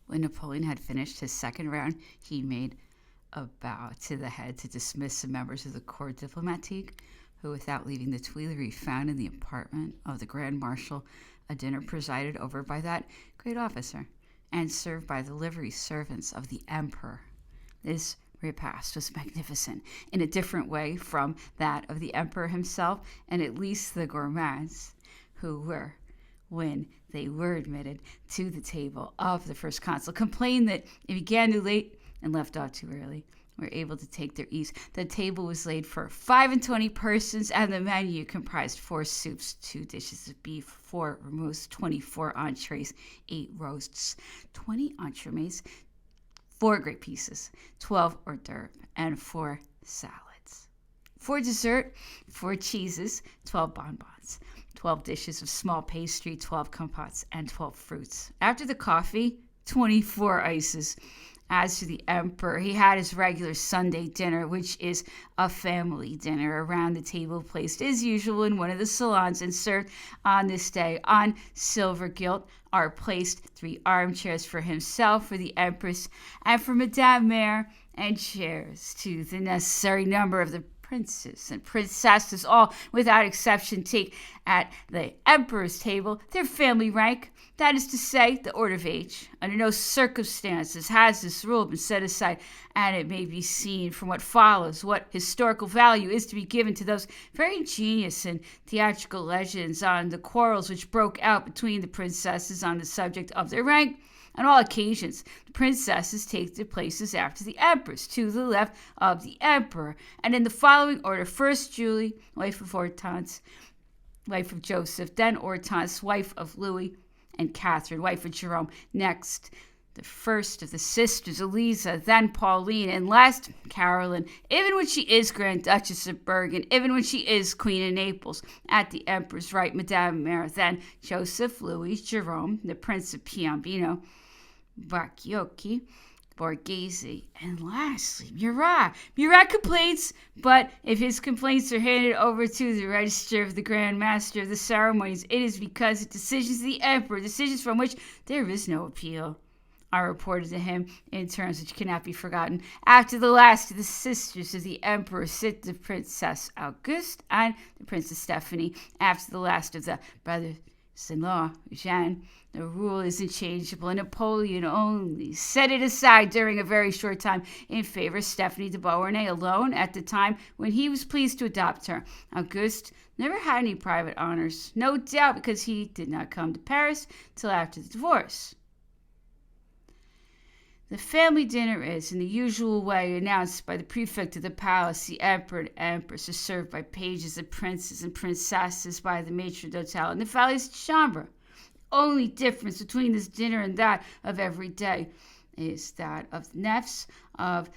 When Napoleon had finished his second round, he made a bow to the head to dismiss the members of the Corps Diplomatique, who, without leaving the Tuileries, found in the apartment of the Grand Marshal a dinner presided over by that great officer, and served by the livery servants of the Emperor. This repast was magnificent, in a different way from that of the Emperor himself, and at least the gourmands, who were, when they were admitted to the table of the first consul, complained that it began too late and left off too early, were able to take their ease. The table was laid for 25 persons, and the menu comprised 4 soups, 2 dishes of beef, 4 removes, 24 entrees, 8 roasts, 20 entremets, 4 great pieces, 12 hors d'oeuvres, and 4 salads. For dessert, 4 cheeses, 12 bonbons, 12 dishes of small pastry, 12 compotes, and 12 fruits. After the coffee, 24 ices. As to the Emperor, he had his regular Sunday dinner, which is a family dinner around the table placed as usual in one of the salons, and served on this day on silver gilt are placed 3 armchairs for himself, for the Empress, and for Madame Mère, and chairs to the necessary number of the princes and princesses, all without exception take at the Emperor's table their family rank, that is to say, the order of age. Under no circumstances has this rule been set aside, and it may be seen from what follows what historical value is to be given to those very ingenious and theatrical legends on the quarrels which broke out between the princesses on the subject of their rank. On all occasions, the princesses take their places after the empress, to the left of the emperor, and in the following order: first Julie, wife of Hortense, wife of Joseph; then Hortense, wife of Louis, and Catherine, wife of Jerome; next, the first of the sisters, Eliza; then Pauline; and last, Caroline, even when she is Grand Duchess of Bergen, even when she is Queen of Naples. At the emperor's right, Madame Mère; then Joseph, Louis, Jerome, the Prince of Piombino, Bacchiocchi, Borghese, and lastly, Murat. Murat complains, but if his complaints are handed over to the register of the Grand Master of the ceremonies, it is because the decisions of the emperor, decisions from which there is no appeal, are reported to him in terms which cannot be forgotten. After the last of the sisters of the emperor sit the Princess Auguste and the Princess Stephanie. After the last of the brothers-in-law, Jean, the rule is unchangeable, and Napoleon only set it aside during a very short time in favor of Stephanie de Beauharnais alone at the time when he was pleased to adopt her. Auguste never had any private honors, no doubt because he did not come to Paris till after the divorce. The family dinner is, in the usual way, announced by the prefect of the palace. The emperor and empress are served by pages of princes and princesses by the maitre d'hotel and the valets de chambre. The only difference between this dinner and that of every day is that of the nefs of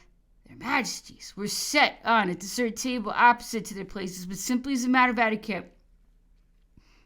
their majesties were set on a dessert table opposite to their places, but simply as a matter of etiquette.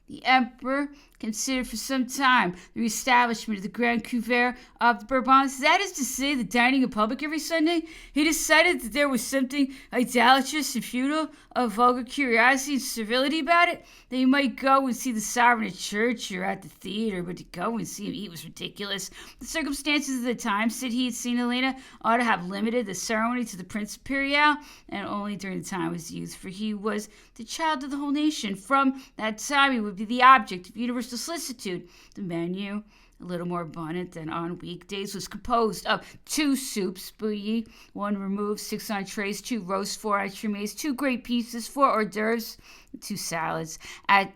The emperor considered for some time the reestablishment of the grand couvert of the Bourbons, that is to say, the dining in public every Sunday. He decided that there was something idolatrous and futile, of vulgar curiosity and servility about it, that you might go and see the sovereign at church or at the theater, but to go and see him eat was ridiculous. The circumstances of the time, said he, had seen Helena, ought to have limited the ceremony to the Prince Imperial, and only during the time of his youth, for he was the child of the whole nation. From that time he would be the object of universal solicitude. The menu, a little more abundant than on weekdays, was composed of 2 soups, bouillie, 1 remove, 6 entrees, 2 roasts, 4 entremets, 2 great pieces, 4 hors d'oeuvres, 2 salads. At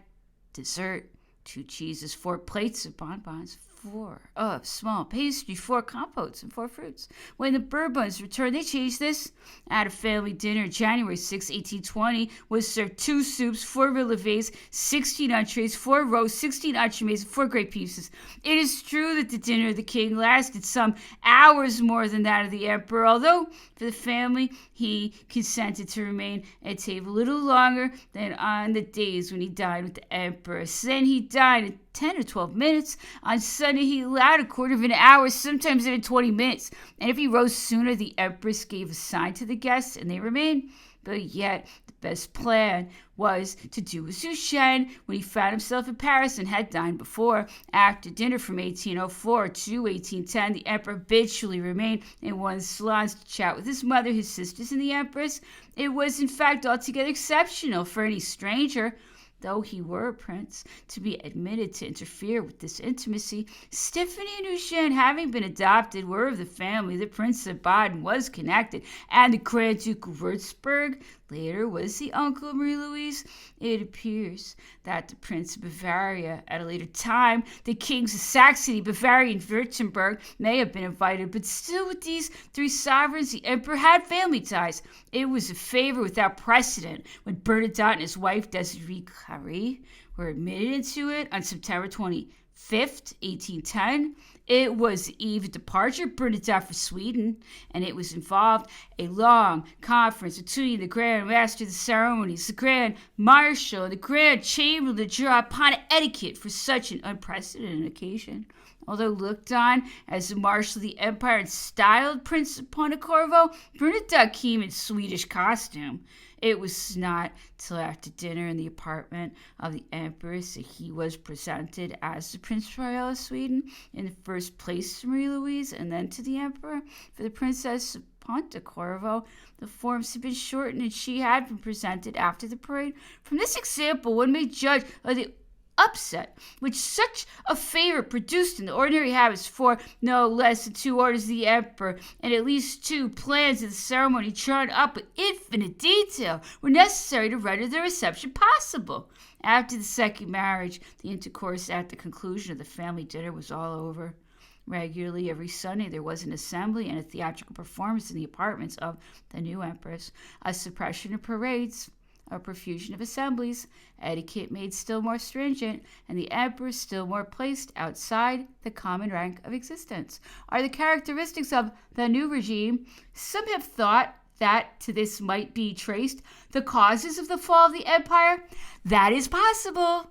dessert, 2 cheeses, 4 plates of bonbons, 4 of small pastry, 4 compotes, and 4 fruits. When the Bourbons returned, they changed this. At a family dinner, January 6, 1820, was served 2 soups, 4 relevés, 16 entrees, 4 roasts, 16 entremets, and 4 great pieces. It is true that the dinner of the king lasted some hours more than that of the emperor, although for the family he consented to remain at table a little longer than on the days when he dined with the empress. Then he dined in 10 or 12 minutes. On Sunday he allowed a quarter of an hour, sometimes even 20 minutes. And if he rose sooner, the empress gave a sign to the guests, and they remained. But yet, the best plan was to do as Sushen when he found himself in Paris and had dined before. After dinner from 1804 to 1810, the emperor habitually remained in one of the salons to chat with his mother, his sisters, and the empress. It was, in fact, altogether exceptional for any stranger, though he were a prince, to be admitted to interfere with this intimacy. Stephanie and Eugene, having been adopted, were of the family. The Prince of Baden was connected, and the Grand Duke of Würzburg later was the uncle of Marie-Louise. It appears that the Prince of Bavaria, at a later time, the kings of Saxony, Bavaria, and Württemberg may have been invited, but still with these three sovereigns, the emperor had family ties. It was a favor without precedent when Bernadotte and his wife Desiree Clary were admitted into it on September 25th, 1810. It was the eve of departure of Bernadotte for Sweden, and it was involved a long conference between the Grand Master of the Ceremonies, the Grand Marshal, and the Grand Chamberlain to draw upon etiquette for such an unprecedented occasion. Although looked on as the Marshal of the Empire and styled Prince of Pontecorvo, Bernadotte came in Swedish costume. It was not till after dinner in the apartment of the Empress that he was presented as the Prince Royal of Sweden, in the first place to Marie-Louise and then to the Emperor. For the Princess of Pontecorvo, the forms had been shortened and she had been presented after the parade. From this example, one may judge of the upset which such a favor produced in the ordinary habits, for no less than 2 orders of the emperor and at least 2 plans of the ceremony drawn up with infinite detail were necessary to render the reception possible. After the second marriage, the intercourse at the conclusion of the family dinner was all over. Regularly every Sunday there was an assembly and a theatrical performance in the apartments of the new empress, a suppression of parades, a profusion of assemblies, etiquette made still more stringent, and the emperor still more placed outside the common rank of existence, are the characteristics of the new regime. Some have thought that to this might be traced the causes of the fall of the empire. That is possible.